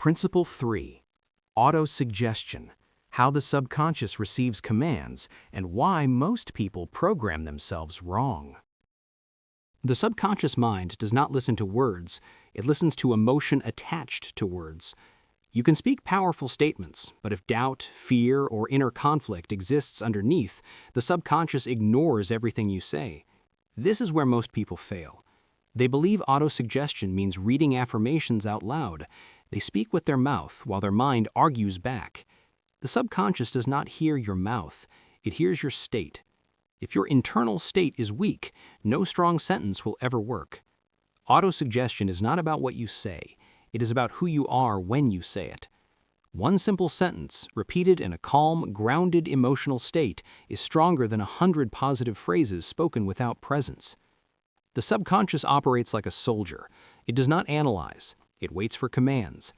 Principle 3. Autosuggestion. How the subconscious receives commands and why most people program themselves wrong. The subconscious mind does not listen to words, it listens to emotion attached to words. You can speak powerful statements, but if doubt, fear, or inner conflict exists underneath, the subconscious ignores everything you say. This is where most people fail. They believe autosuggestion means reading affirmations out loud. They speak with their mouth while their mind argues back. The subconscious does not hear your mouth, it hears your state. If your internal state is weak, no strong sentence will ever work. Autosuggestion is not about what you say, it is about who you are when you say it. One simple sentence, repeated in a calm, grounded emotional state, is stronger than 100 positive phrases spoken without presence. The subconscious operates like a soldier. It does not analyze, it waits for commands,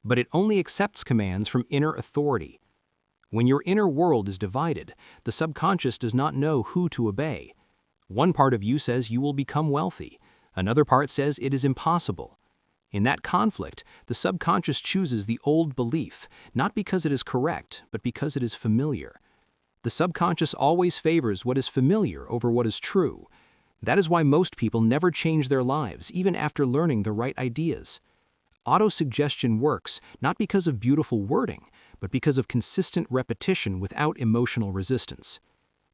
but it only accepts commands from inner authority. When your inner world is divided, the subconscious does not know who to obey. One part of you says you will become wealthy. Another part says it is impossible. In that conflict, the subconscious chooses the old belief, not because it is correct, but because it is familiar. The subconscious always favors what is familiar over what is true. That is why most people never change their lives, even after learning the right ideas. Autosuggestion works not because of beautiful wording, but because of consistent repetition without emotional resistance.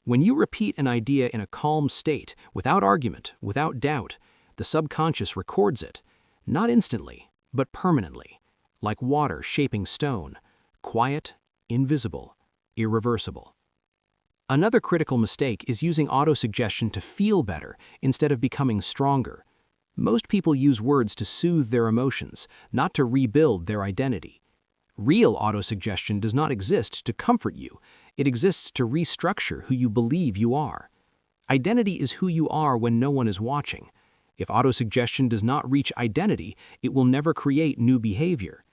When you repeat an idea in a calm state, without argument, without doubt, the subconscious records it. Not instantly, but permanently, like water shaping stone, quiet, invisible, irreversible. Another critical mistake is using autosuggestion to feel better instead of becoming stronger. Most people use words to soothe their emotions, not to rebuild their identity. Real autosuggestion does not exist to comfort you, it exists to restructure who you believe you are. Identity is who you are when no one is watching. If autosuggestion does not reach identity, it will never create new behavior.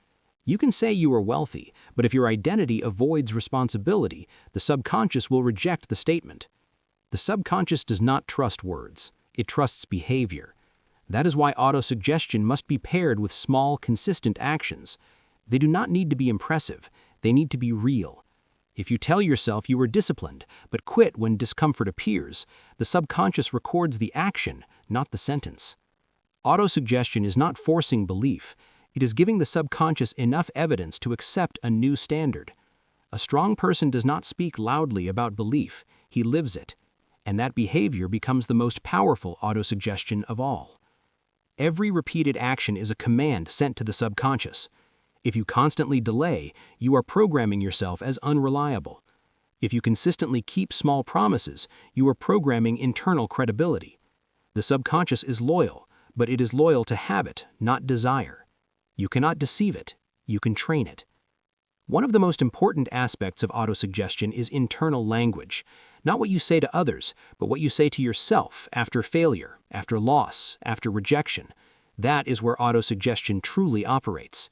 You can say you are wealthy, but if your identity avoids responsibility, the subconscious will reject the statement. The subconscious does not trust words, it trusts behavior. That is why autosuggestion must be paired with small, consistent actions. They do not need to be impressive, they need to be real. If you tell yourself you are disciplined, but quit when discomfort appears, the subconscious records the action, not the sentence. Autosuggestion is not forcing belief, it is giving the subconscious enough evidence to accept a new standard. A strong person does not speak loudly about belief, he lives it. And that behavior becomes the most powerful autosuggestion of all. Every repeated action is a command sent to the subconscious. If you constantly delay, you are programming yourself as unreliable. If you consistently keep small promises, you are programming internal credibility. The subconscious is loyal, but it is loyal to habit, not desire. You cannot deceive it, you can train it. One of the most important aspects of autosuggestion is internal language. Not what you say to others, but what you say to yourself after failure, after loss, after rejection. That is where autosuggestion truly operates.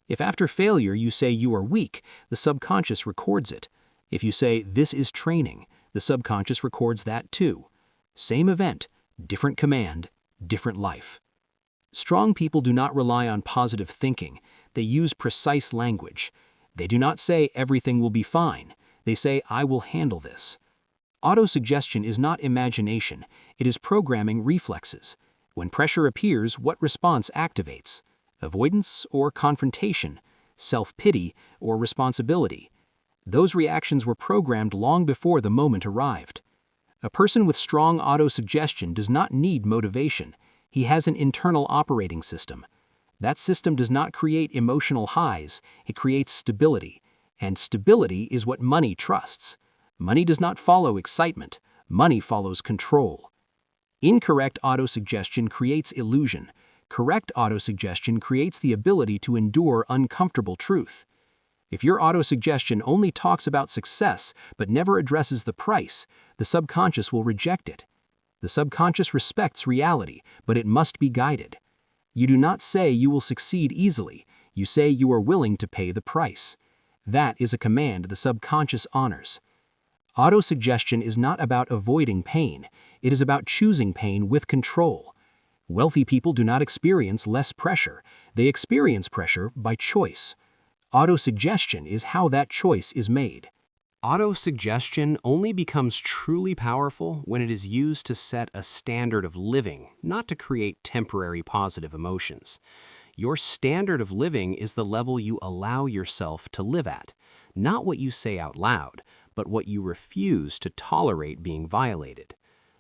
If after failure you say you are weak, the subconscious records it. If you say, "This is training," the subconscious records that too. Same event, different command, different life. Strong people do not rely on positive thinking. They use precise language. They do not say, "Everything will be fine." They say, "I will handle this." Autosuggestion is not imagination. It is programming reflexes. When pressure appears, what response activates? Avoidance or confrontation, self-pity or responsibility. Those reactions were programmed long before the moment arrived. A person with strong autosuggestion does not need motivation. He has an internal operating system. That system does not create emotional highs, it creates stability. And stability is what money trusts. Money does not follow excitement, money follows control. Incorrect autosuggestion creates illusion. Correct autosuggestion creates the ability to endure uncomfortable truth. If your autosuggestion only talks about success but never addresses the price, the subconscious will reject it. The subconscious respects reality, but it must be guided. You do not say you will succeed easily, you say you are willing to pay the price. That is a command the subconscious honors. Autosuggestion is not about avoiding pain, it is about choosing pain with control. Wealthy people do not experience less pressure. They experience pressure by choice. Autosuggestion is how that choice is made. Autosuggestion only becomes truly powerful when it is used to set a standard of living, not to create temporary positive emotions. Your standard of living is the level you allow yourself to live at, not what you say out loud, but what you refuse to tolerate being violated.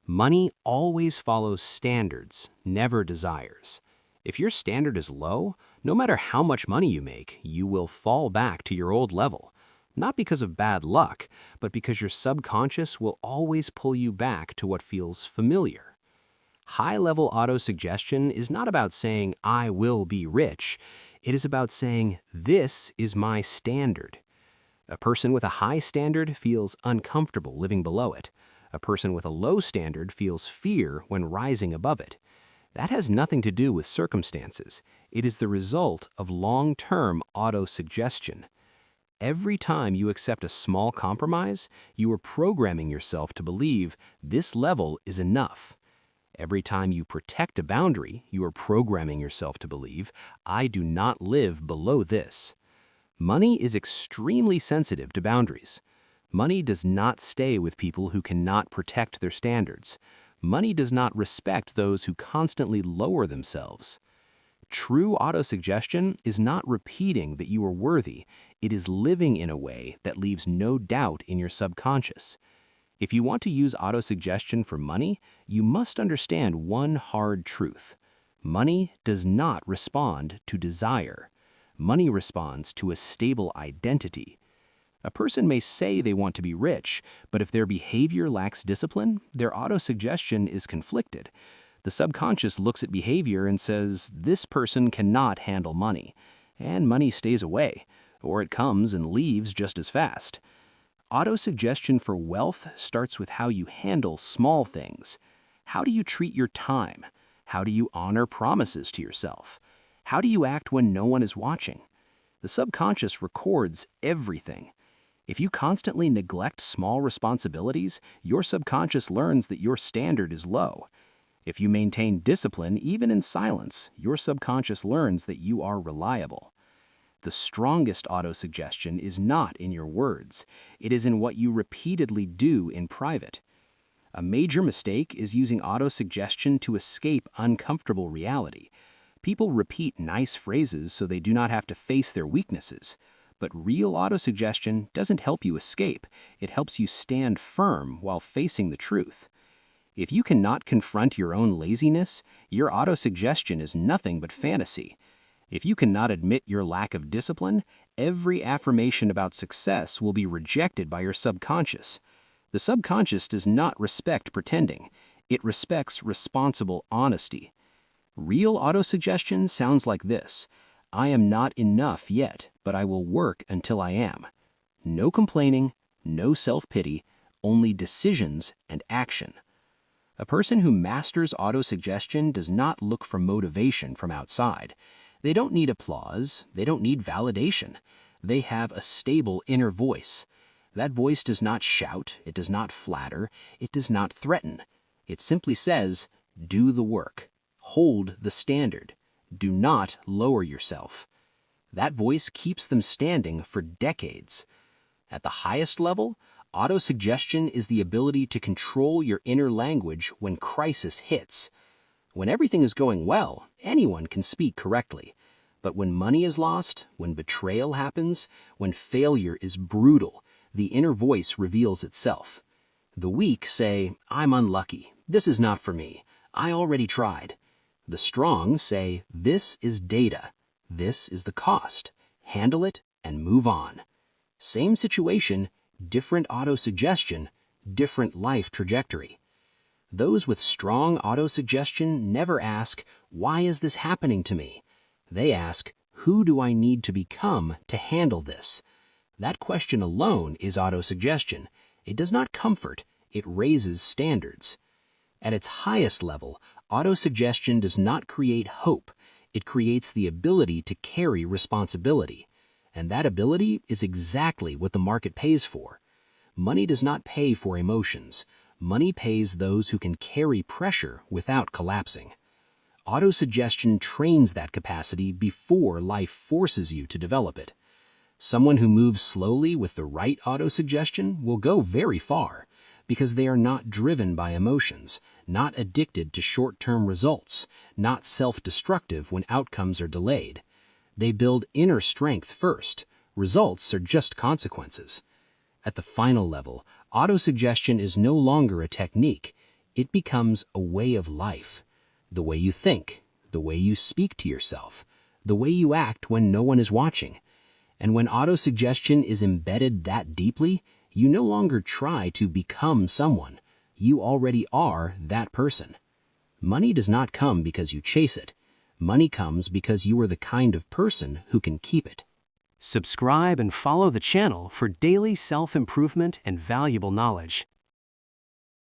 Money always follows standards, never desires. If your standard is low, no matter how much money you make, you will fall back to your old level. Not because of bad luck, but because your subconscious will always pull you back to what feels familiar. High-level autosuggestion is not about saying, "I will be rich." It is about saying, "This is my standard." A person with a high standard feels uncomfortable living below it. A person with a low standard feels fear when rising above it. That has nothing to do with circumstances. It is the result of long-term autosuggestion. Every time you accept a small compromise, you are programming yourself to believe this level is enough. Every time you protect a boundary, you are programming yourself to believe, I do not live below this. Money is extremely sensitive to boundaries. Money does not stay with people who cannot protect their standards. Money does not respect those who constantly lower themselves. True autosuggestion is not repeating that you are worthy. It is living in a way that leaves no doubt in your subconscious. If you want to use autosuggestion for money, you must understand one hard truth. Money does not respond to desire. Money responds to a stable identity. A person may say they want to be rich, but if their behavior lacks discipline, their autosuggestion is conflicted. The subconscious looks at behavior and says, this person cannot handle money, and money stays away, or it comes and leaves just as fast. Autosuggestion for wealth starts with how you handle small things. How do you treat your time? How do you honor promises to yourself? How do you act when no one is watching? The subconscious records everything. If you constantly neglect small responsibilities, your subconscious learns that your standard is low. If you maintain discipline, even in silence, your subconscious learns that you are reliable. The strongest autosuggestion is not in your words. It is in what you repeatedly do in private. A major mistake is using autosuggestion to escape uncomfortable reality. People repeat nice phrases so they do not have to face their weaknesses. But real autosuggestion doesn't help you escape. It helps you stand firm while facing the truth. If you cannot confront your own laziness, your autosuggestion is nothing but fantasy. If you cannot admit your lack of discipline, every affirmation about success will be rejected by your subconscious. The subconscious does not respect pretending. It respects responsible honesty. Real autosuggestion sounds like this: I am not enough yet, but I will work until I am. No complaining, no self-pity, only decisions and action. A person who masters autosuggestion does not look for motivation from outside. They don't need applause. They don't need validation. They have a stable inner voice. That voice does not shout. It does not flatter. It does not threaten. It simply says, do the work. Hold the standard. Do not lower yourself. That voice keeps them standing for decades. At the highest level, autosuggestion is the ability to control your inner language when crisis hits. When everything is going well, anyone can speak correctly. But when money is lost, when betrayal happens, when failure is brutal, the inner voice reveals itself. The weak say, I'm unlucky. This is not for me. I already tried. The strong say, this is data. This is the cost. Handle it and move on. Same situation, different autosuggestion, different life trajectory. Those with strong autosuggestion never ask, why is this happening to me? They ask, who do I need to become to handle this? That question alone is autosuggestion. It does not comfort, it raises standards. At its highest level, autosuggestion does not create hope. It creates the ability to carry responsibility. And that ability is exactly what the market pays for. Money does not pay for emotions. Money pays those who can carry pressure without collapsing. Autosuggestion trains that capacity before life forces you to develop it. Someone who moves slowly with the right autosuggestion will go very far because they are not driven by emotions, not addicted to short-term results, not self-destructive when outcomes are delayed. They build inner strength first. Results are just consequences. At the final level, autosuggestion is no longer a technique. It becomes a way of life. The way you think, the way you speak to yourself, the way you act when no one is watching. And when autosuggestion is embedded that deeply, you no longer try to become someone. You already are that person. Money does not come because you chase it. Money comes because you are the kind of person who can keep it. Subscribe and follow the channel for daily self-improvement and valuable knowledge.